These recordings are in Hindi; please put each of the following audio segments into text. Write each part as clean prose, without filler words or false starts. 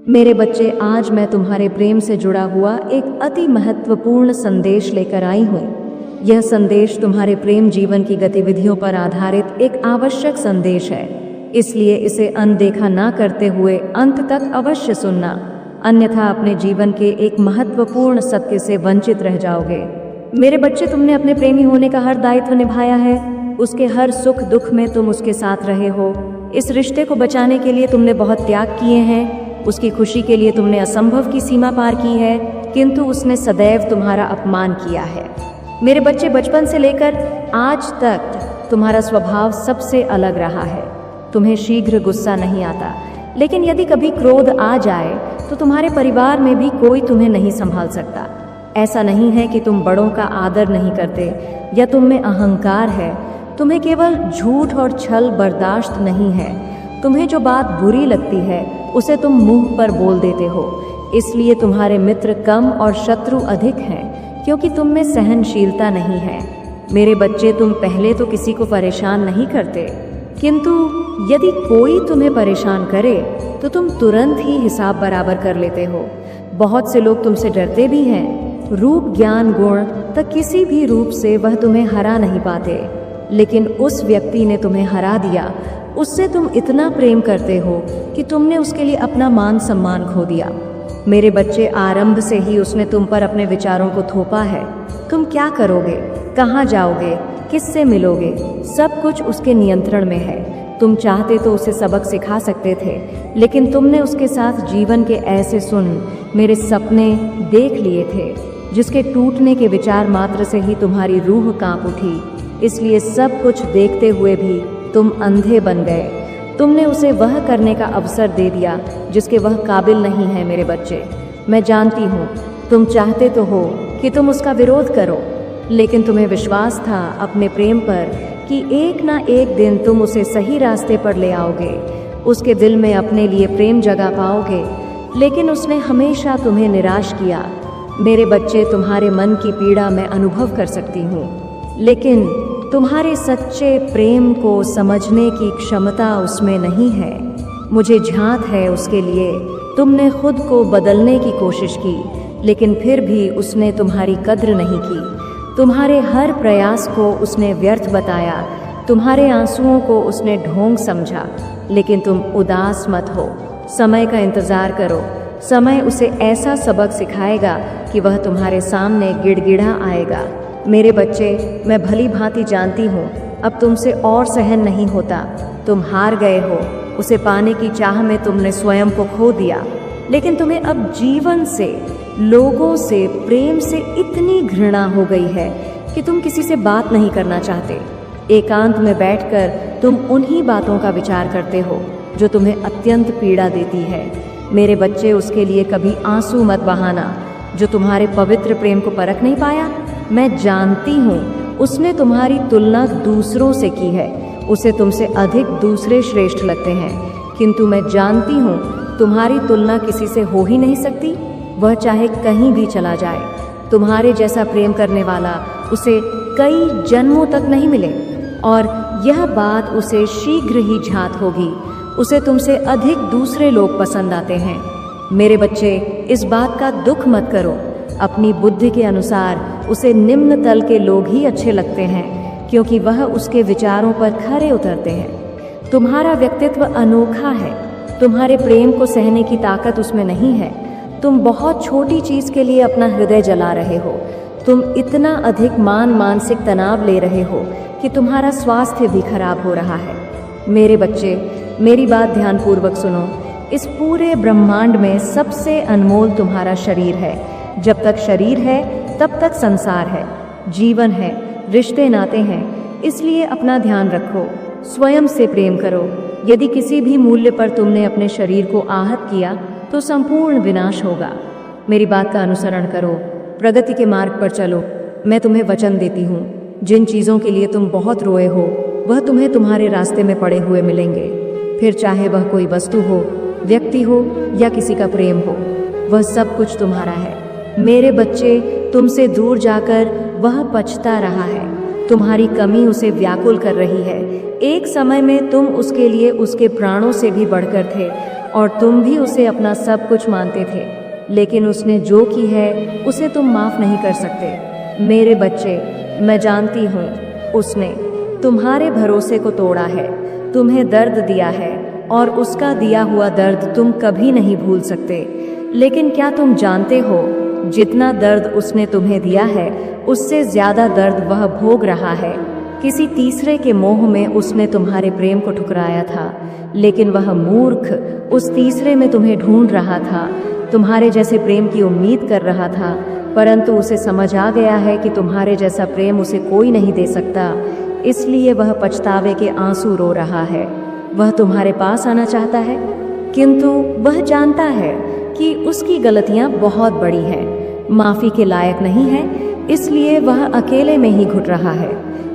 मेरे बच्चे, आज मैं तुम्हारे प्रेम से जुड़ा हुआ एक अति महत्वपूर्ण संदेश लेकर आई हूँ। यह संदेश तुम्हारे प्रेम जीवन की गतिविधियों पर आधारित एक आवश्यक संदेश है, इसलिए इसे अनदेखा ना करते हुए अंत तक अवश्य सुनना, अन्यथा अपने जीवन के एक महत्वपूर्ण सत्य से वंचित रह जाओगे। मेरे बच्चे, तुमने अपने प्रेमी होने का हर दायित्व निभाया है। उसके हर सुख दुख में तुम उसके साथ रहे हो। इस रिश्ते को बचाने के लिए तुमने बहुत त्याग किए हैं। उसकी खुशी के लिए तुमने असंभव की सीमा पार की है, किंतु उसने सदैव तुम्हारा अपमान किया है। मेरे बच्चे, बचपन से लेकर आज तक तुम्हारा स्वभाव सबसे अलग रहा है। तुम्हें शीघ्र गुस्सा नहीं आता, लेकिन यदि कभी क्रोध आ जाए तो तुम्हारे परिवार में भी कोई तुम्हें नहीं संभाल सकता। ऐसा नहीं है कि तुम बड़ों का आदर नहीं करते या तुम में अहंकार है। तुम्हें केवल झूठ और छल बर्दाश्त नहीं है। तुम्हें जो बात बुरी लगती है उसे तुम मुंह पर बोल देते हो। इसलिए तुम्हारे मित्र कम और शत्रु अधिक हैं, क्योंकि तुम में सहनशीलता नहीं है। मेरे बच्चे, तुम पहले तो किसी को परेशान नहीं करते, किंतु यदि कोई तुम्हें परेशान करे तो तुम तुरंत ही हिसाब बराबर कर लेते हो। बहुत से लोग तुमसे डरते भी हैं। रूप, ज्ञान, गुण तक किसी भी रूप से वह तुम्हें हरा नहीं पाते, लेकिन उस व्यक्ति ने तुम्हें हरा दिया। उससे तुम इतना प्रेम करते हो कि तुमने उसके लिए अपना मान सम्मान खो दिया। मेरे बच्चे, आरंभ से ही उसने तुम पर अपने विचारों को थोपा है। तुम क्या करोगे, कहाँ जाओगे, किससे मिलोगे, सब कुछ उसके नियंत्रण में है। तुम चाहते तो उसे सबक सिखा सकते थे, लेकिन तुमने उसके साथ जीवन के ऐसे मेरे सपने देख लिए थे जिसके टूटने के विचार मात्र से ही तुम्हारी रूह कांप उठी। इसलिए सब कुछ देखते हुए भी तुम अंधे बन गए। तुमने उसे वह करने का अवसर दे दिया जिसके वह काबिल नहीं है। मेरे बच्चे, मैं जानती हूँ तुम चाहते तो हो कि तुम उसका विरोध करो, लेकिन तुम्हें विश्वास था अपने प्रेम पर कि एक ना एक दिन तुम उसे सही रास्ते पर ले आओगे, उसके दिल में अपने लिए प्रेम जगा पाओगे। लेकिन उसने हमेशा तुम्हें निराश किया। मेरे बच्चे, तुम्हारे मन की पीड़ा मैं अनुभव कर सकती हूँ, लेकिन तुम्हारे सच्चे प्रेम को समझने की क्षमता उसमें नहीं है। मुझे झांक है उसके लिए। तुमने खुद को बदलने की कोशिश की, लेकिन फिर भी उसने तुम्हारी कद्र नहीं की। तुम्हारे हर प्रयास को उसने व्यर्थ बताया। तुम्हारे आंसुओं को उसने ढोंग समझा। लेकिन तुम उदास मत हो, समय का इंतज़ार करो। समय उसे ऐसा सबक सिखाएगा कि वह तुम्हारे सामने गिड़गिड़ा आएगा। मेरे बच्चे, मैं भली भांति जानती हूँ अब तुमसे और सहन नहीं होता। तुम हार गए हो। उसे पाने की चाह में तुमने स्वयं को खो दिया। लेकिन तुम्हें अब जीवन से, लोगों से, प्रेम से इतनी घृणा हो गई है कि तुम किसी से बात नहीं करना चाहते। एकांत में बैठकर तुम उन्हीं बातों का विचार करते हो जो तुम्हें अत्यंत पीड़ा देती है। मेरे बच्चे, उसके लिए कभी आंसू मत बहाना जो तुम्हारे पवित्र प्रेम को परख नहीं पाया। मैं जानती हूँ उसने तुम्हारी तुलना दूसरों से की है। उसे तुमसे अधिक दूसरे श्रेष्ठ लगते हैं, किंतु मैं जानती हूँ तुम्हारी तुलना किसी से हो ही नहीं सकती। वह चाहे कहीं भी चला जाए, तुम्हारे जैसा प्रेम करने वाला उसे कई जन्मों तक नहीं मिले, और यह बात उसे शीघ्र ही झांक होगी। उसे तुमसे अधिक दूसरे लोग पसंद आते हैं। मेरे बच्चे, इस बात का दुख मत करो। अपनी बुद्धि के अनुसार उसे निम्न तल के लोग ही अच्छे लगते हैं, क्योंकि वह उसके विचारों पर खरे उतरते हैं। तुम्हारा व्यक्तित्व अनोखा है। तुम्हारे प्रेम को सहने की ताकत उसमें नहीं है। तुम बहुत छोटी चीज़ के लिए अपना हृदय जला रहे हो। तुम इतना अधिक मानसिक तनाव ले रहे हो कि तुम्हारा स्वास्थ्य भी खराब हो रहा है। मेरे बच्चे, मेरी बात ध्यानपूर्वक सुनो। इस पूरे ब्रह्मांड में सबसे अनमोल तुम्हारा शरीर है। जब तक शरीर है तब तक संसार है, जीवन है, रिश्ते नाते हैं। इसलिए अपना ध्यान रखो, स्वयं से प्रेम करो। यदि किसी भी मूल्य पर तुमने अपने शरीर को आहत किया तो संपूर्ण विनाश होगा। मेरी बात का अनुसरण करो, प्रगति के मार्ग पर चलो। मैं तुम्हें वचन देती हूँ, जिन चीज़ों के लिए तुम बहुत रोए हो वह तुम्हें तुम्हारे रास्ते में पड़े हुए मिलेंगे। फिर चाहे वह कोई वस्तु हो, व्यक्ति हो या किसी का प्रेम हो, वह सब कुछ तुम्हारा है। मेरे बच्चे, तुमसे दूर जाकर वह पछता रहा है। तुम्हारी कमी उसे व्याकुल कर रही है। एक समय में तुम उसके लिए उसके प्राणों से भी बढ़कर थे, और तुम भी उसे अपना सब कुछ मानते थे, लेकिन उसने जो की है उसे तुम माफ नहीं कर सकते। मेरे बच्चे, मैं जानती हूँ उसने तुम्हारे भरोसे को तोड़ा है, तुम्हें दर्द दिया है और उसका दिया हुआ दर्द तुम कभी नहीं भूल सकते। लेकिन क्या तुम जानते हो, जितना दर्द उसने तुम्हें दिया है उससे ज्यादा दर्द वह भोग रहा है। किसी तीसरे के मोह में उसने तुम्हारे प्रेम को ठुकराया था, लेकिन वह मूर्ख उस तीसरे में तुम्हें ढूंढ रहा था, तुम्हारे जैसे प्रेम की उम्मीद कर रहा था, परंतु उसे समझ आ गया है कि तुम्हारे जैसा प्रेम उसे कोई नहीं दे सकता। इसलिए वह पछतावे के आंसू रो रहा है। वह तुम्हारे पास आना चाहता है, किंतु वह जानता है कि उसकी गलतियां बहुत बड़ी हैं, माफी के लायक नहीं है, इसलिए वह अकेले में ही घुट रहा है।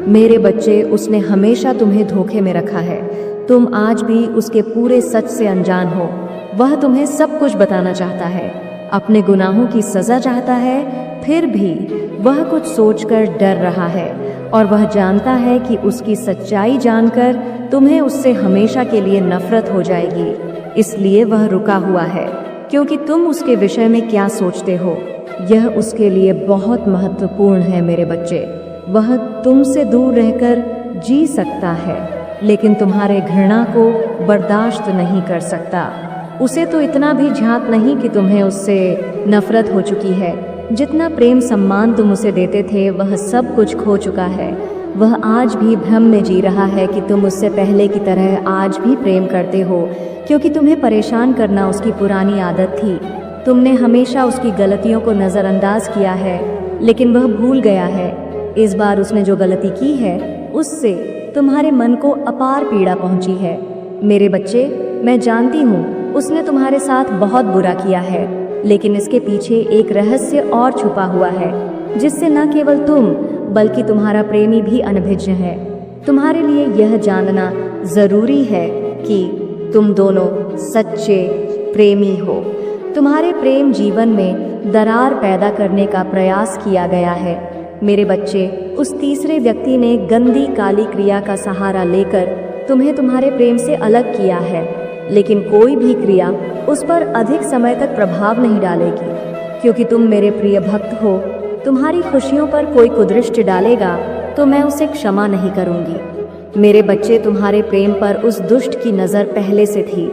मेरे बच्चे, उसने हमेशा तुम्हें धोखे में रखा है। तुम आज भी उसके पूरे सच से अनजान हो। वह तुम्हें सब कुछ बताना चाहता है, अपने गुनाहों की सजा चाहता है, फिर भी वह कुछ सोचकर डर रहा है और वह जानता है कि उसकी सच्चाई जानकर तुम्हें उससे हमेशा के लिए नफरत हो जाएगी। इसलिए वह रुका हुआ है, क्योंकि तुम उसके विषय में क्या सोचते हो यह उसके लिए बहुत महत्वपूर्ण है। मेरे बच्चे, वह तुमसे दूर रहकर जी सकता है, लेकिन तुम्हारे घृणा को बर्दाश्त नहीं कर सकता। उसे तो इतना भी झांक नहीं कि तुम्हें उससे नफरत हो चुकी है। जितना प्रेम सम्मान तुम उसे देते थे वह सब कुछ खो चुका है। वह आज भी भ्रम में जी रहा है कि तुम उससे पहले की तरह आज भी प्रेम करते हो, क्योंकि तुम्हें परेशान करना उसकी पुरानी आदत थी। तुमने हमेशा उसकी गलतियों को नज़रअंदाज किया है, लेकिन वह भूल गया है। इस बार उसने जो गलती की है उससे तुम्हारे मन को अपार पीड़ा पहुंची है। मेरे बच्चे, मैं जानती हूँ उसने तुम्हारे साथ बहुत बुरा किया है, लेकिन इसके पीछे एक रहस्य और छुपा हुआ है, जिससे न केवल तुम बल्कि तुम्हारा प्रेमी भी अनभिज्ञ है। तुम्हारे लिए यह जानना जरूरी है कि तुम दोनों सच्चे प्रेमी हो। तुम्हारे प्रेम जीवन में दरार पैदा करने का प्रयास किया गया है। मेरे बच्चे, उस तीसरे व्यक्ति ने गंदी काली क्रिया का सहारा लेकर तुम्हें तुम्हारे प्रेम से अलग किया है, लेकिन कोई भी क्रिया उस पर अधिक समय तक प्रभाव नहीं डालेगी, क्योंकि तुम मेरे प्रिय भक्त हो। तुम्हारी खुशियों पर कोई कुदृष्टि डालेगा तो मैं उसे क्षमा नहीं करूंगी। मेरे बच्चे, तुम्हारे प्रेम पर उस दुष्ट की नज़र पहले से थी।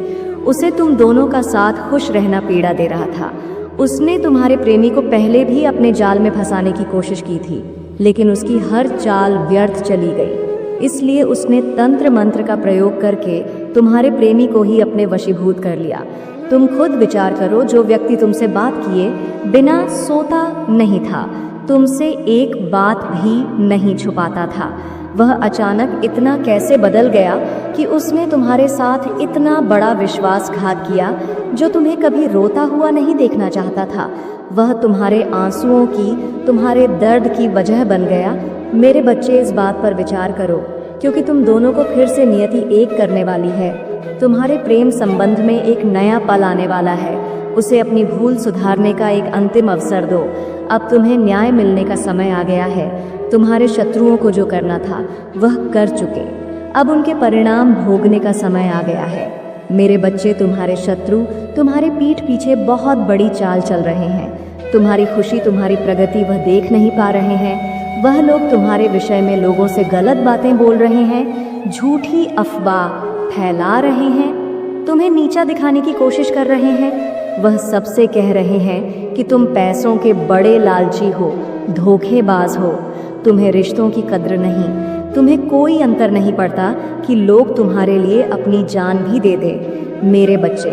उसे तुम दोनों का साथ खुश रहना पीड़ा दे रहा था। उसने तुम्हारे प्रेमी को पहले भी अपने जाल में फंसाने की कोशिश की थी, लेकिन उसकी हर चाल व्यर्थ चली गई। इसलिए उसने तंत्र मंत्र का प्रयोग करके तुम्हारे प्रेमी को ही अपने वशीभूत कर लिया। तुम खुद विचार करो, जो व्यक्ति तुमसे बात किए बिना सोता नहीं था, तुमसे एक बात भी नहीं छुपाता था, वह अचानक इतना कैसे बदल गया कि उसने तुम्हारे साथ इतना बड़ा विश्वासघात किया जो तुम्हें कभी रोता हुआ नहीं देखना चाहता था। वह तुम्हारे आंसुओं की, तुम्हारे दर्द की वजह बन गया। मेरे बच्चे, इस बात पर विचार करो, क्योंकि तुम दोनों को फिर से नियति एक करने वाली है। तुम्हारे प्रेम संबंध में एक नया पल आने वाला है। उसे अपनी भूल सुधारने का एक अंतिम अवसर दो। अब तुम्हें न्याय मिलने का समय आ गया है। तुम्हारे शत्रुओं को जो करना था वह कर चुके, अब उनके परिणाम भोगने का समय आ गया है। मेरे बच्चे, तुम्हारे शत्रु तुम्हारे पीठ पीछे बहुत बड़ी चाल चल रहे हैं। तुम्हारी खुशी, तुम्हारी प्रगति वह देख नहीं पा रहे हैं। वह लोग तुम्हारे विषय में लोगों से गलत बातें बोल रहे हैं, झूठी अफवाह फैला रहे हैं, तुम्हें नीचा दिखाने की कोशिश कर रहे हैं। वह सबसे कह रहे हैं कि तुम पैसों के बड़े लालची हो, धोखेबाज हो, तुम्हें रिश्तों की कद्र नहीं, तुम्हें कोई अंतर नहीं पड़ता कि लोग तुम्हारे लिए अपनी जान भी दे दे। मेरे बच्चे,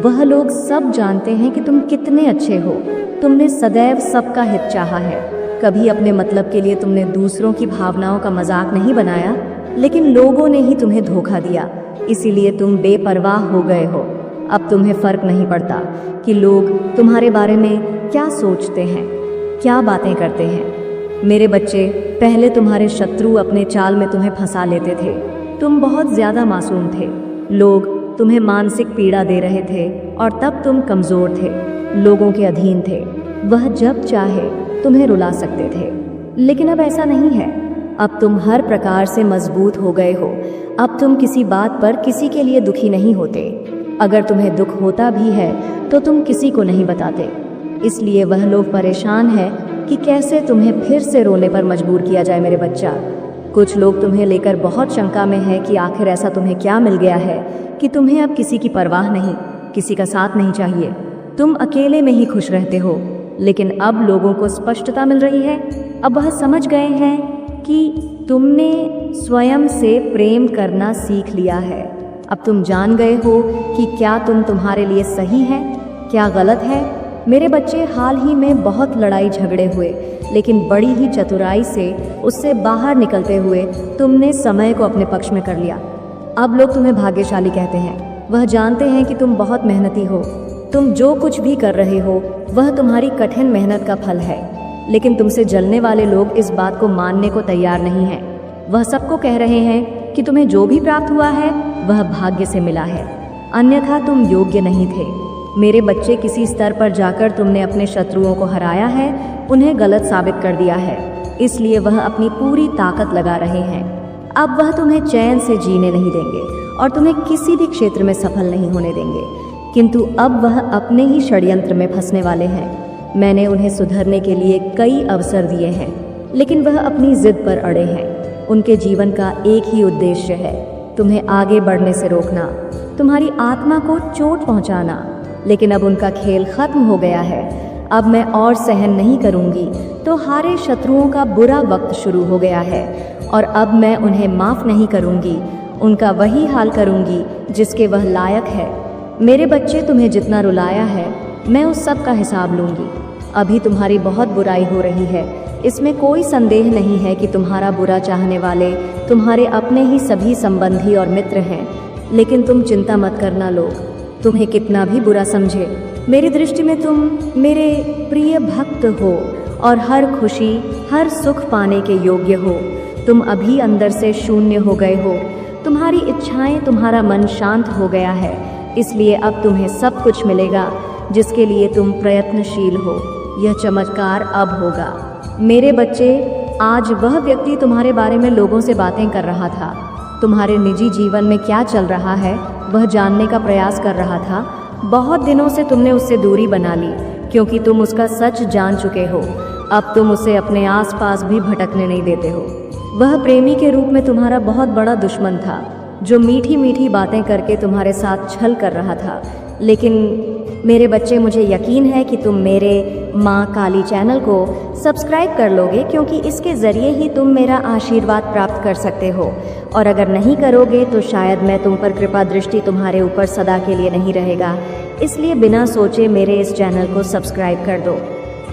वह लोग सब जानते हैं कि तुम कितने अच्छे हो। तुमने सदैव सबका हित चाहा है। कभी अपने मतलब के लिए तुमने दूसरों की भावनाओं का मजाक नहीं बनाया, लेकिन लोगों ने ही तुम्हें धोखा दिया, इसीलिए तुम बेपरवाह हो गए हो। अब तुम्हें फर्क नहीं पड़ता कि लोग तुम्हारे बारे में क्या सोचते हैं, क्या बातें करते हैं। मेरे बच्चे, पहले तुम्हारे शत्रु अपने चाल में तुम्हें फंसा लेते थे। तुम बहुत ज्यादा मासूम थे। लोग तुम्हें मानसिक पीड़ा दे रहे थे और तब तुम कमजोर थे, लोगों के अधीन थे। वह जब चाहे तुम्हें रुला सकते थे, लेकिन अब ऐसा नहीं है। अब तुम हर प्रकार से मजबूत हो गए हो। अब तुम किसी बात पर किसी के लिए दुखी नहीं होते। अगर तुम्हें दुख होता भी है तो तुम किसी को नहीं बताते। इसलिए वह लोग परेशान है कि कैसे तुम्हें फिर से रोने पर मजबूर किया जाए मेरे बच्चा। कुछ लोग तुम्हें लेकर बहुत शंका में है कि आखिर ऐसा तुम्हें क्या मिल गया है कि तुम्हें अब किसी की परवाह नहीं, किसी का साथ नहीं चाहिए। तुम अकेले में ही खुश रहते हो। लेकिन अब लोगों को स्पष्टता मिल रही है। अब वह समझ गए हैं कि तुमने स्वयं से प्रेम करना सीख लिया है। अब तुम जान गए हो कि क्या तुम तुम्हारे लिए सही है, क्या गलत है। मेरे बच्चे, हाल ही में बहुत लड़ाई झगड़े हुए, लेकिन बड़ी ही चतुराई से उससे बाहर निकलते हुए तुमने समय को अपने पक्ष में कर लिया। अब लोग तुम्हें भाग्यशाली कहते हैं। वह जानते हैं कि तुम बहुत मेहनती हो। तुम जो कुछ भी कर रहे हो वह तुम्हारी कठिन मेहनत का फल है। लेकिन तुमसे जलने वाले लोग इस बात को मानने को तैयार नहीं हैं। वह सबको कह रहे हैं कि तुम्हें जो भी प्राप्त हुआ है वह भाग्य से मिला है, अन्यथा तुम योग्य नहीं थे। मेरे बच्चे, किसी स्तर पर जाकर तुमने अपने शत्रुओं को हराया है, उन्हें गलत साबित कर दिया है। इसलिए वह अपनी पूरी ताकत लगा रहे हैं। अब वह तुम्हें चैन से जीने नहीं देंगे और तुम्हें किसी भी क्षेत्र में सफल नहीं होने देंगे। किंतु अब वह अपने ही षड्यंत्र में फंसने वाले हैं। मैंने उन्हें सुधरने के लिए कई अवसर दिए हैं, लेकिन वह अपनी जिद पर अड़े हैं। उनके जीवन का एक ही उद्देश्य है, तुम्हें आगे बढ़ने से रोकना, तुम्हारी आत्मा को चोट पहुंचाना। लेकिन अब उनका खेल खत्म हो गया है। अब मैं और सहन नहीं करूंगी। तो हारे शत्रुओं का बुरा वक्त शुरू हो गया है और अब मैं उन्हें माफ नहीं करूंगी। उनका वही हाल करूंगी जिसके वह लायक है। मेरे बच्चे, तुम्हें जितना रुलाया है मैं उस सब का हिसाब लूंगी। अभी तुम्हारी बहुत बुराई हो रही है, इसमें कोई संदेह नहीं है कि तुम्हारा बुरा चाहने वाले तुम्हारे अपने ही सभी संबंधी और मित्र हैं। लेकिन तुम चिंता मत करना। लोग तुम्हें कितना भी बुरा समझे, मेरी दृष्टि में तुम मेरे प्रिय भक्त हो और हर खुशी, हर सुख पाने के योग्य हो। तुम अभी अंदर से शून्य हो गए हो। तुम्हारी इच्छाएं, तुम्हारा मन शांत हो गया है। इसलिए अब तुम्हें सब कुछ मिलेगा जिसके लिए तुम प्रयत्नशील हो। यह चमत्कार अब होगा। मेरे बच्चे, आज वह व्यक्ति तुम्हारे बारे में लोगों से बातें कर रहा था। तुम्हारे निजी जीवन में क्या चल रहा है वह जानने का प्रयास कर रहा था। बहुत दिनों से तुमने उससे दूरी बना ली क्योंकि तुम उसका सच जान चुके हो। अब तुम उसे अपने आसपास भी भटकने नहीं देते हो। वह प्रेमी के रूप में तुम्हारा बहुत बड़ा दुश्मन था, जो मीठी मीठी बातें करके तुम्हारे साथ छल कर रहा था। लेकिन मेरे बच्चे, मुझे यकीन है कि तुम मेरे माँ काली चैनल को सब्सक्राइब कर लोगे, क्योंकि इसके ज़रिए ही तुम मेरा आशीर्वाद प्राप्त कर सकते हो। और अगर नहीं करोगे तो शायद मैं तुम पर कृपा दृष्टि तुम्हारे ऊपर सदा के लिए नहीं रहेगा। इसलिए बिना सोचे मेरे इस चैनल को सब्सक्राइब कर दो।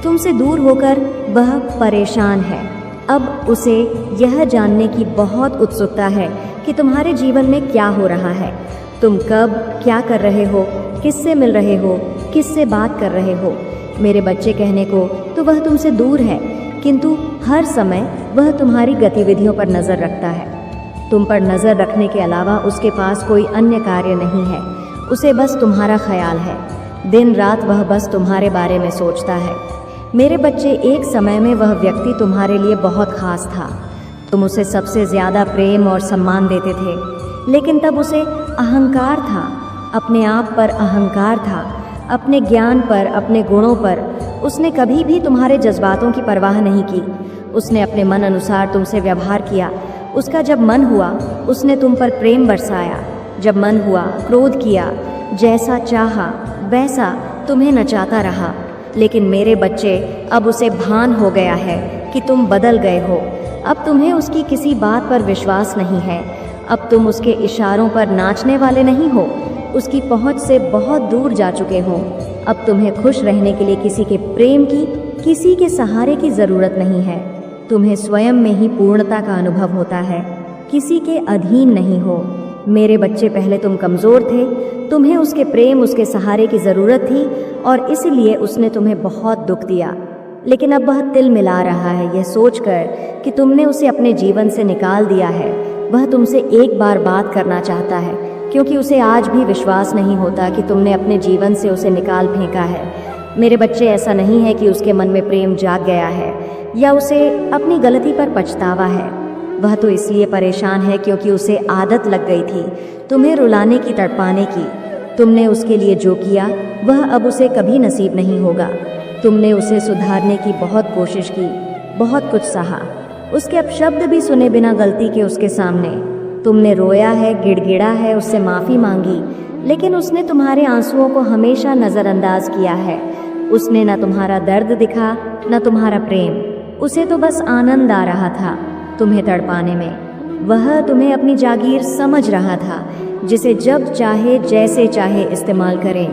तुमसे दूर होकर वह परेशान है। अब उसे यह जानने की बहुत उत्सुकता है कि तुम्हारे जीवन में क्या हो रहा है। तुम कब क्या कर रहे हो, किससे मिल रहे हो, किससे बात कर रहे हो। मेरे बच्चे, कहने को तो वह तुमसे दूर है, किंतु हर समय वह तुम्हारी गतिविधियों पर नज़र रखता है। तुम पर नज़र रखने के अलावा उसके पास कोई अन्य कार्य नहीं है। उसे बस तुम्हारा ख्याल है। दिन रात वह बस तुम्हारे बारे में सोचता है। मेरे बच्चे, एक समय में वह व्यक्ति तुम्हारे लिए बहुत खास था। तुम उसे सबसे ज़्यादा प्रेम और सम्मान देते थे, लेकिन तब उसे अहंकार था, अपने आप पर अहंकार था, अपने ज्ञान पर, अपने गुणों पर। उसने कभी भी तुम्हारे जज्बातों की परवाह नहीं की। उसने अपने मन अनुसार तुमसे व्यवहार किया। उसका जब मन हुआ उसने तुम पर प्रेम बरसाया, जब मन हुआ क्रोध किया। जैसा चाहा वैसा तुम्हें नचाता रहा। लेकिन मेरे बच्चे, अब उसे भान हो गया है कि तुम बदल गए हो। अब तुम्हें उसकी किसी बात पर विश्वास नहीं है। अब तुम उसके इशारों पर नाचने वाले नहीं हो। उसकी पहुंच से बहुत दूर जा चुके हो। अब तुम्हें खुश रहने के लिए किसी के प्रेम की, किसी के सहारे की ज़रूरत नहीं है। तुम्हें स्वयं में ही पूर्णता का अनुभव होता है, किसी के अधीन नहीं हो। मेरे बच्चे, पहले तुम कमज़ोर थे, तुम्हें उसके प्रेम, उसके सहारे की ज़रूरत थी और इसलिए उसने तुम्हें बहुत दुख दिया। लेकिन अब वह तिल मिला रहा है यह सोचकर कि तुमने उसे अपने जीवन से निकाल दिया है। वह तुमसे एक बार बात करना चाहता है, क्योंकि उसे आज भी विश्वास नहीं होता कि तुमने अपने जीवन से उसे निकाल फेंका है। मेरे बच्चे, ऐसा नहीं है कि उसके मन में प्रेम जाग गया है या उसे अपनी गलती पर पछतावा है। वह तो इसलिए परेशान है क्योंकि उसे आदत लग गई थी तुम्हें रुलाने की, तड़पाने की। तुमने उसके लिए जो किया वह अब उसे कभी नसीब नहीं होगा। तुमने उसे सुधारने की बहुत कोशिश की, बहुत कुछ सहा, उसके अपशब्द भी सुने बिना गलती के उसके सामने। तुमने रोया है, गिड़गिड़ा है, उससे माफ़ी मांगी, लेकिन उसने तुम्हारे आंसुओं को हमेशा नज़रअंदाज किया है। उसने न तुम्हारा दर्द दिखा न तुम्हारा प्रेम, उसे तो बस आनंद आ रहा था तुम्हें तड़पाने में। वह तुम्हें अपनी जागीर समझ रहा था, जिसे जब चाहे जैसे चाहे इस्तेमाल करें।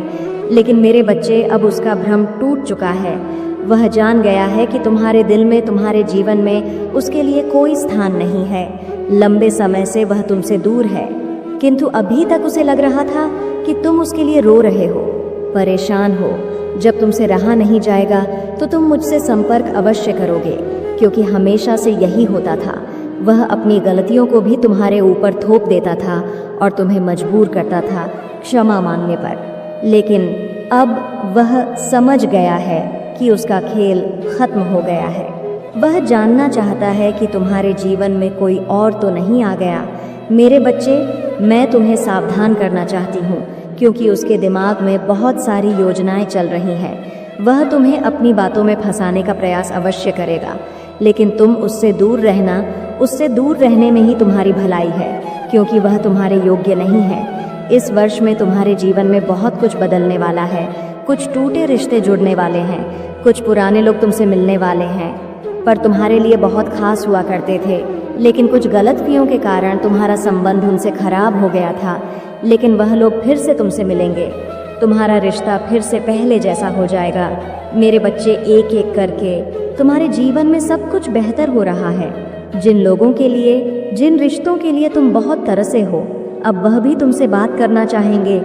लेकिन मेरे बच्चे, अब उसका भ्रम टूट चुका है। वह जान गया है कि तुम्हारे दिल में, तुम्हारे जीवन में उसके लिए कोई स्थान नहीं है। लंबे समय से वह तुमसे दूर है, किंतु अभी तक उसे लग रहा था कि तुम उसके लिए रो रहे हो, परेशान हो। जब तुमसे रहा नहीं जाएगा तो तुम मुझसे संपर्क अवश्य करोगे, क्योंकि हमेशा से यही होता था। वह अपनी गलतियों को भी तुम्हारे ऊपर थोप देता था और तुम्हें मजबूर करता था क्षमा मांगने पर। लेकिन अब वह समझ गया है कि उसका खेल खत्म हो गया है। वह जानना चाहता है कि तुम्हारे जीवन में कोई और तो नहीं आ गया। मेरे बच्चे, मैं तुम्हें सावधान करना चाहती हूँ, क्योंकि उसके दिमाग में बहुत सारी योजनाएं चल रही हैं। वह तुम्हें अपनी बातों में फंसाने का प्रयास अवश्य करेगा, लेकिन तुम उससे दूर रहना। उससे दूर रहने में ही तुम्हारी भलाई है, क्योंकि वह तुम्हारे योग्य नहीं है। इस वर्ष में तुम्हारे जीवन में बहुत कुछ बदलने वाला है। कुछ टूटे रिश्ते जुड़ने वाले हैं, कुछ पुराने लोग तुमसे मिलने वाले हैं, पर तुम्हारे लिए बहुत खास हुआ करते थे। लेकिन कुछ गलतफहमियों के कारण तुम्हारा संबंध उनसे खराब हो गया था। लेकिन वह लोग फिर से तुमसे मिलेंगे, तुम्हारा रिश्ता फिर से पहले जैसा हो जाएगा। मेरे बच्चे, एक एक करके तुम्हारे जीवन में सब कुछ बेहतर हो रहा है। जिन लोगों के लिए, जिन रिश्तों के लिए तुम बहुत तरसे हो, अब वह भी तुमसे बात करना चाहेंगे।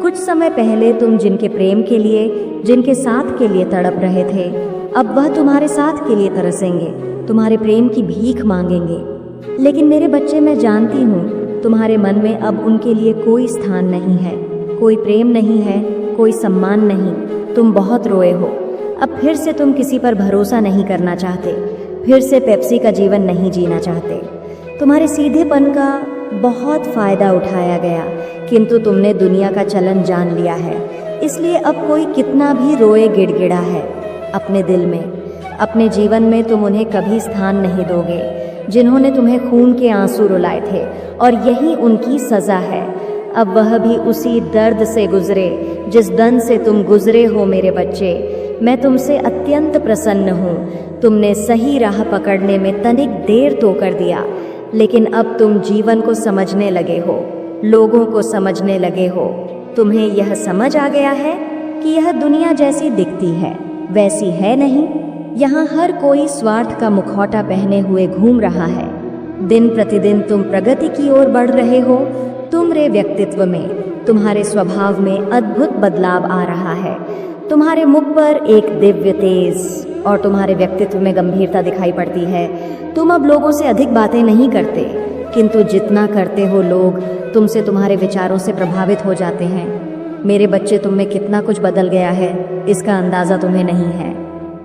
कुछ समय पहले तुम जिनके प्रेम के लिए, जिनके साथ के लिए तड़प रहे थे, अब वह तुम्हारे साथ के लिए तरसेंगे, तुम्हारे प्रेम की भीख मांगेंगे। लेकिन मेरे बच्चे, मैं जानती हूँ तुम्हारे मन में अब उनके लिए कोई स्थान नहीं है, कोई प्रेम नहीं है, कोई सम्मान नहीं। तुम बहुत रोए हो। अब फिर से तुम किसी पर भरोसा नहीं करना चाहते, फिर से पेप्सी का जीवन नहीं जीना चाहते। तुम्हारे सीधेपन का बहुत फ़ायदा उठाया गया, किंतु तुमने दुनिया का चलन जान लिया है। इसलिए अब कोई कितना भी रोए गिड़गिड़ा है अपने दिल में, अपने जीवन में तुम उन्हें कभी स्थान नहीं दोगे, जिन्होंने तुम्हें खून के आंसू रुलाए थे, और यही उनकी सज़ा है। अब वह भी उसी दर्द से गुजरे जिस दर्द से तुम गुजरे हो। मेरे बच्चे, मैं तुमसे अत्यंत प्रसन्न हूँ। तुमने सही राह पकड़ने में तनिक देर तो कर दिया, लेकिन अब तुम जीवन को समझने लगे हो, लोगों को समझने लगे हो। तुम्हें यह समझ आ गया है कि यह दुनिया जैसी दिखती है वैसी है नहीं। यहाँ हर कोई स्वार्थ का मुखौटा पहने हुए घूम रहा है। दिन प्रतिदिन तुम प्रगति की ओर बढ़ रहे हो। तुम्हारे व्यक्तित्व में, तुम्हारे स्वभाव में अद्भुत बदलाव आ रहा है। तुम्हारे मुख पर एक दिव्य तेज और तुम्हारे व्यक्तित्व में गंभीरता दिखाई पड़ती है। तुम अब लोगों से अधिक बातें नहीं करते, किंतु जितना करते हो लोग तुमसे, तुम्हारे विचारों से प्रभावित हो जाते हैं। मेरे बच्चे, तुम में कितना कुछ बदल गया है, इसका अंदाज़ा तुम्हें नहीं है।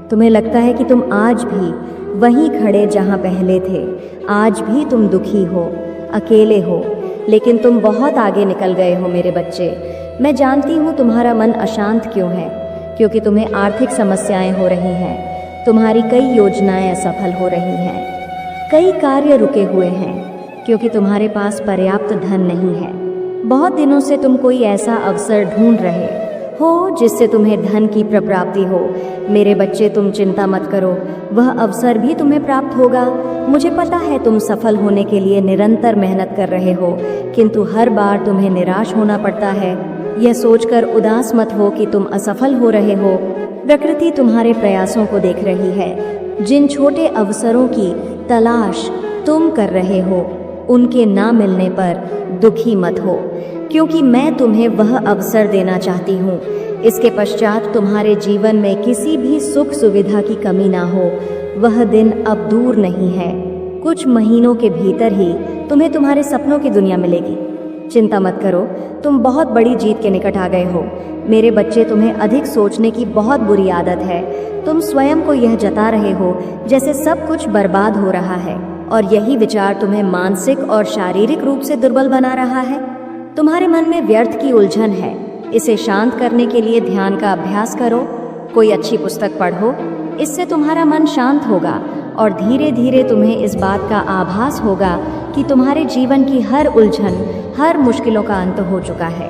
तुम्हें लगता है कि तुम आज भी वहीं खड़े जहाँ पहले थे। आज भी तुम दुखी हो, अकेले हो, लेकिन तुम बहुत आगे निकल गए हो। मेरे बच्चे, मैं जानती हूँ तुम्हारा मन अशांत क्यों है, क्योंकि तुम्हें आर्थिक समस्याएं हो रही हैं। तुम्हारी कई योजनाएं असफल हो रही हैं, कई कार्य रुके हुए हैं, क्योंकि तुम्हारे पास पर्याप्त धन नहीं है। बहुत दिनों से तुम कोई ऐसा अवसर ढूंढ रहे हो जिससे तुम्हें धन की प्राप्ति हो। मेरे बच्चे, तुम चिंता मत करो, वह अवसर भी तुम्हें प्राप्त होगा। मुझे पता है तुम सफल होने के लिए निरंतर मेहनत कर रहे हो, किंतु हर बार तुम्हें निराश होना पड़ता है। यह सोचकर उदास मत हो कि तुम असफल हो रहे हो। प्रकृति तुम्हारे प्रयासों को देख रही है। जिन छोटे अवसरों की तलाश तुम कर रहे हो, उनके ना मिलने पर दुखी मत हो, क्योंकि मैं तुम्हें वह अवसर देना चाहती हूँ। इसके पश्चात तुम्हारे जीवन में किसी भी सुख सुविधा की कमी ना हो। वह दिन अब दूर नहीं है। कुछ महीनों के भीतर ही तुम्हें तुम्हारे सपनों की दुनिया मिलेगी। चिंता मत करो, तुम बहुत बड़ी जीत के निकट आ गए हो। मेरे बच्चे, तुम्हें अधिक सोचने की बहुत बुरी आदत है। तुम स्वयं को यह जता रहे हो जैसे सब कुछ बर्बाद हो रहा है, और यही विचार तुम्हें मानसिक और शारीरिक रूप से दुर्बल बना रहा है। तुम्हारे मन में व्यर्थ की उलझन है, इसे शांत करने के लिए ध्यान का अभ्यास करो, कोई अच्छी पुस्तक पढ़ो, इससे तुम्हारा मन शांत होगा और धीरे धीरे तुम्हें इस बात का आभास होगा कि तुम्हारे जीवन की हर उलझन, हर मुश्किलों का अंत हो चुका है।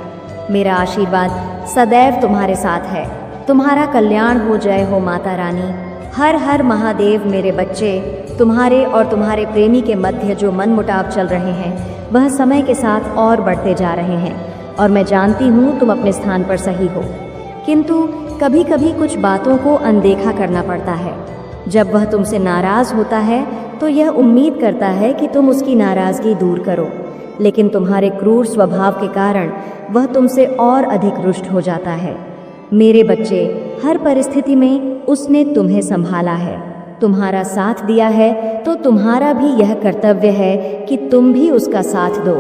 मेरा आशीर्वाद सदैव तुम्हारे साथ है। तुम्हारा कल्याण हो, जय हो माता रानी। हर हर महादेव। मेरे बच्चे, तुम्हारे और तुम्हारे प्रेमी के मध्य जो मनमुटाव चल रहे हैं वह समय के साथ और बढ़ते जा रहे हैं और मैं जानती हूँ तुम अपने स्थान पर सही हो, किंतु कभी कभी कुछ बातों को अनदेखा करना पड़ता है। जब वह तुमसे नाराज़ होता है तो यह उम्मीद करता है कि तुम उसकी नाराज़गी दूर करो, लेकिन तुम्हारे क्रूर स्वभाव के कारण वह तुमसे और अधिक रुष्ट हो जाता है। मेरे बच्चे, हर परिस्थिति में उसने तुम्हें संभाला है, तुम्हारा साथ दिया है, तो तुम्हारा भी यह कर्तव्य है कि तुम भी उसका साथ दो,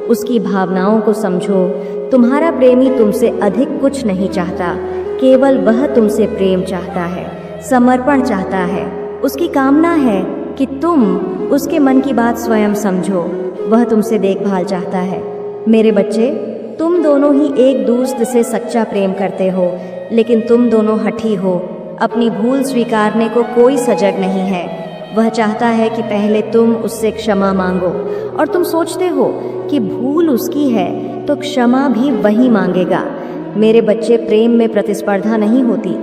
उसकी भावनाओं को समझो। तुम्हारा प्रेमी तुमसे अधिक कुछ नहीं चाहता, केवल वह तुमसे प्रेम चाहता है, समर्पण चाहता है। उसकी कामना है कि तुम उसके मन की बात स्वयं समझो। वह तुमसे देखभाल चाहता है। मेरे बच्चे, तुम दोनों ही एक दूसरे से सच्चा प्रेम करते हो, लेकिन तुम दोनों हठी हो। अपनी भूल स्वीकारने को कोई सजग नहीं है। वह चाहता है कि पहले तुम उससे क्षमा मांगो और तुम सोचते हो कि भूल उसकी है तो क्षमा भी वही मांगेगा। मेरे बच्चे, प्रेम में प्रतिस्पर्धा नहीं होती।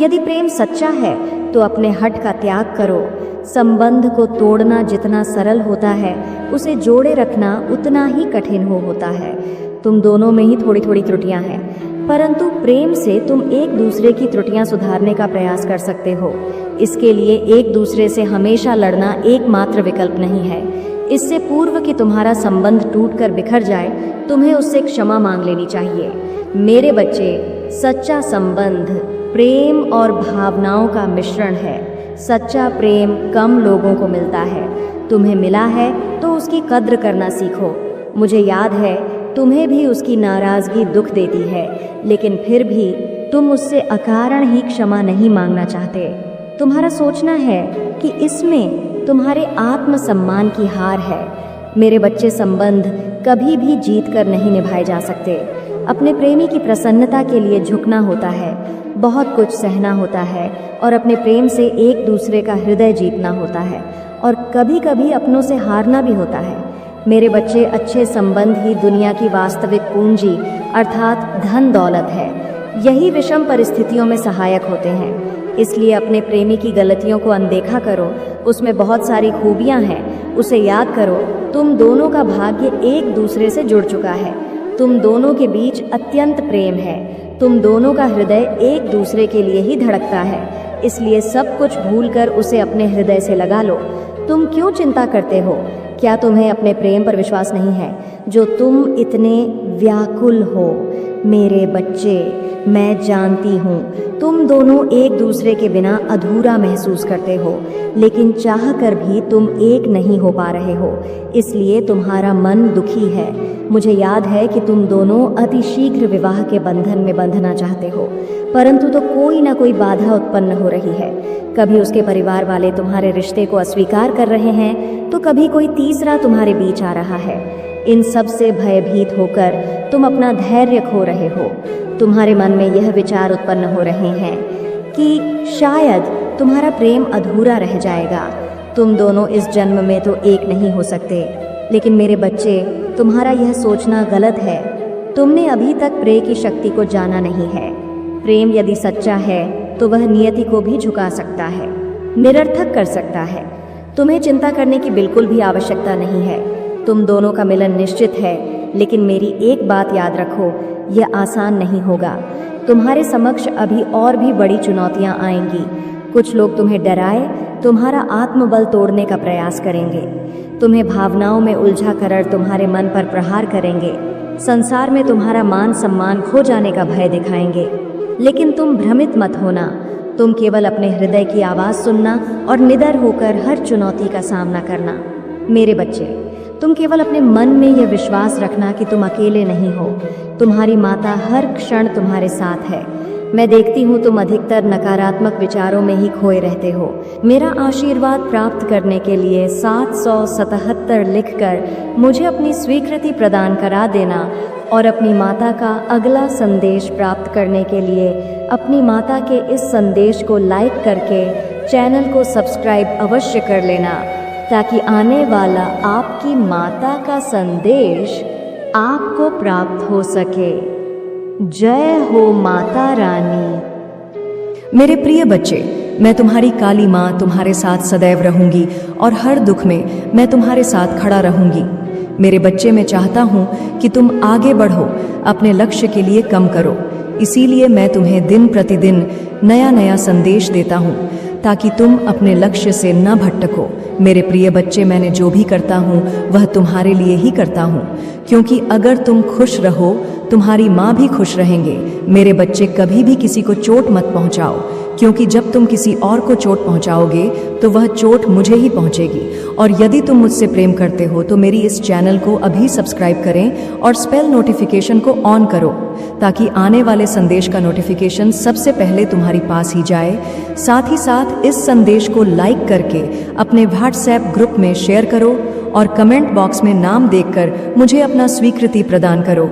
यदि प्रेम सच्चा है तो अपने हठ का त्याग करो। संबंध को तोड़ना जितना सरल होता है, उसे जोड़े रखना उतना ही कठिन होता है। तुम दोनों में ही थोड़ी थोड़ी त्रुटियां हैं, परंतु प्रेम से तुम एक दूसरे की त्रुटियां सुधारने का प्रयास कर सकते हो। इसके लिए एक दूसरे से हमेशा लड़ना एकमात्र विकल्प नहीं है। इससे पूर्व कि तुम्हारा संबंध टूटकर बिखर जाए, तुम्हें उससे क्षमा मांग लेनी चाहिए। मेरे बच्चे, सच्चा संबंध प्रेम और भावनाओं का मिश्रण है। सच्चा प्रेम कम लोगों को मिलता है। तुम्हें मिला है तो उसकी कद्र करना सीखो। मुझे याद है तुम्हें भी उसकी नाराज़गी दुख देती है, लेकिन फिर भी तुम उससे अकारण ही क्षमा नहीं मांगना चाहते। तुम्हारा सोचना है कि इसमें तुम्हारे आत्मसम्मान की हार है। मेरे बच्चे, संबंध कभी भी जीत कर नहीं निभाए जा सकते। अपने प्रेमी की प्रसन्नता के लिए झुकना होता है, बहुत कुछ सहना होता है और अपने प्रेम से एक दूसरे का हृदय जीतना होता है और कभी कभी अपनों से हारना भी होता है। मेरे बच्चे, अच्छे संबंध ही दुनिया की वास्तविक पूंजी अर्थात धन दौलत है। यही विषम परिस्थितियों में सहायक होते हैं। इसलिए अपने प्रेमी की गलतियों को अनदेखा करो। उसमें बहुत सारी खूबियां हैं, उसे याद करो। तुम दोनों का भाग्य एक दूसरे से जुड़ चुका है। तुम दोनों के बीच अत्यंत प्रेम है। तुम दोनों का हृदय एक दूसरे के लिए ही धड़कता है। इसलिए सब कुछ भूलकर उसे अपने हृदय से लगा लो। तुम क्यों चिंता करते हो? क्या तुम्हें अपने प्रेम पर विश्वास नहीं है जो तुम इतने व्याकुल हो? मेरे बच्चे, मैं जानती हूँ तुम दोनों एक दूसरे के बिना अधूरा महसूस करते हो, लेकिन चाह कर भी तुम एक नहीं हो पा रहे हो, इसलिए तुम्हारा मन दुखी है। मुझे याद है कि तुम दोनों अति शीघ्र विवाह के बंधन में बंधना चाहते हो, परंतु तो कोई ना कोई बाधा उत्पन्न हो रही है। कभी उसके परिवार वाले तुम्हारे रिश्ते को अस्वीकार कर रहे हैं, तो कभी कोई तीसरा तुम्हारे बीच आ रहा है। इन सब से भयभीत होकर तुम अपना धैर्य खो रहे हो। तुम्हारे मन में यह विचार उत्पन्न हो रहे हैं कि शायद तुम्हारा प्रेम अधूरा रह जाएगा। तुम दोनों इस जन्म में तो एक नहीं हो सकते। लेकिन मेरे बच्चे, तुम्हारा यह सोचना गलत है। तुमने अभी तक प्रेम की शक्ति को जाना नहीं है। प्रेम यदि सच्चा है तो वह नियति को भी झुका सकता है, निरर्थक कर सकता है। तुम्हें चिंता करने की बिल्कुल भी आवश्यकता नहीं है। तुम दोनों का मिलन निश्चित है, लेकिन मेरी एक बात याद रखो, यह आसान नहीं होगा। तुम्हारे समक्ष अभी और भी बड़ी चुनौतियां आएंगी। कुछ लोग तुम्हें डराए तुम्हारा आत्मबल तोड़ने का प्रयास करेंगे। तुम्हें भावनाओं में उलझा कर तुम्हारे मन पर प्रहार करेंगे। संसार में तुम्हारा मान सम्मान खो जाने का भय दिखाएंगे। लेकिन तुम भ्रमित मत होना। तुम केवल अपने हृदय की आवाज़ सुनना और निडर होकर हर चुनौती का सामना करना। मेरे बच्चे, तुम केवल अपने मन में यह विश्वास रखना कि तुम अकेले नहीं हो। तुम्हारी माता हर क्षण तुम्हारे साथ है। मैं देखती हूँ तुम अधिकतर नकारात्मक विचारों में ही खोए रहते हो। मेरा आशीर्वाद प्राप्त करने के लिए 777 लिखकर मुझे अपनी स्वीकृति प्रदान करा देना और अपनी माता का अगला संदेश प्राप्त करने के लिए अपनी माता के इस संदेश को लाइक करके चैनल को सब्सक्राइब अवश्य कर लेना, ताकि आने वाला आपकी माता का संदेश आपको प्राप्त हो सके। जय हो माता रानी। मेरे प्रिय बच्चे, मैं तुम्हारी काली माँ तुम्हारे साथ सदैव रहूंगी और हर दुख में मैं तुम्हारे साथ खड़ा रहूंगी। मेरे बच्चे, मैं चाहता हूँ कि तुम आगे बढ़ो, अपने लक्ष्य के लिए कम करो। इसीलिए मैं तुम्हें दिन प्रतिदिन नया नया संदेश देता हूँ, ताकि तुम अपने लक्ष्य से न भटको। मेरे प्रिय बच्चे, मैंने जो भी करता हूँ वह तुम्हारे लिए ही करता हूँ, क्योंकि अगर तुम खुश रहो तुम्हारी माँ भी खुश रहेंगे। मेरे बच्चे, कभी भी किसी को चोट मत पहुँचाओ, क्योंकि जब तुम किसी और को चोट पहुँचाओगे तो वह चोट मुझे ही पहुँचेगी। और यदि तुम मुझसे प्रेम करते हो तो मेरी इस चैनल को अभी सब्सक्राइब करें और स्पेल नोटिफिकेशन को ऑन करो, ताकि आने वाले संदेश का नोटिफिकेशन सबसे पहले तुम्हारी पास ही जाए। साथ ही साथ इस संदेश को लाइक करके अपने व्हाट्सएप ग्रुप में शेयर करो और कमेंट बॉक्स में नाम देखकर मुझे अपना स्वीकृति प्रदान करो।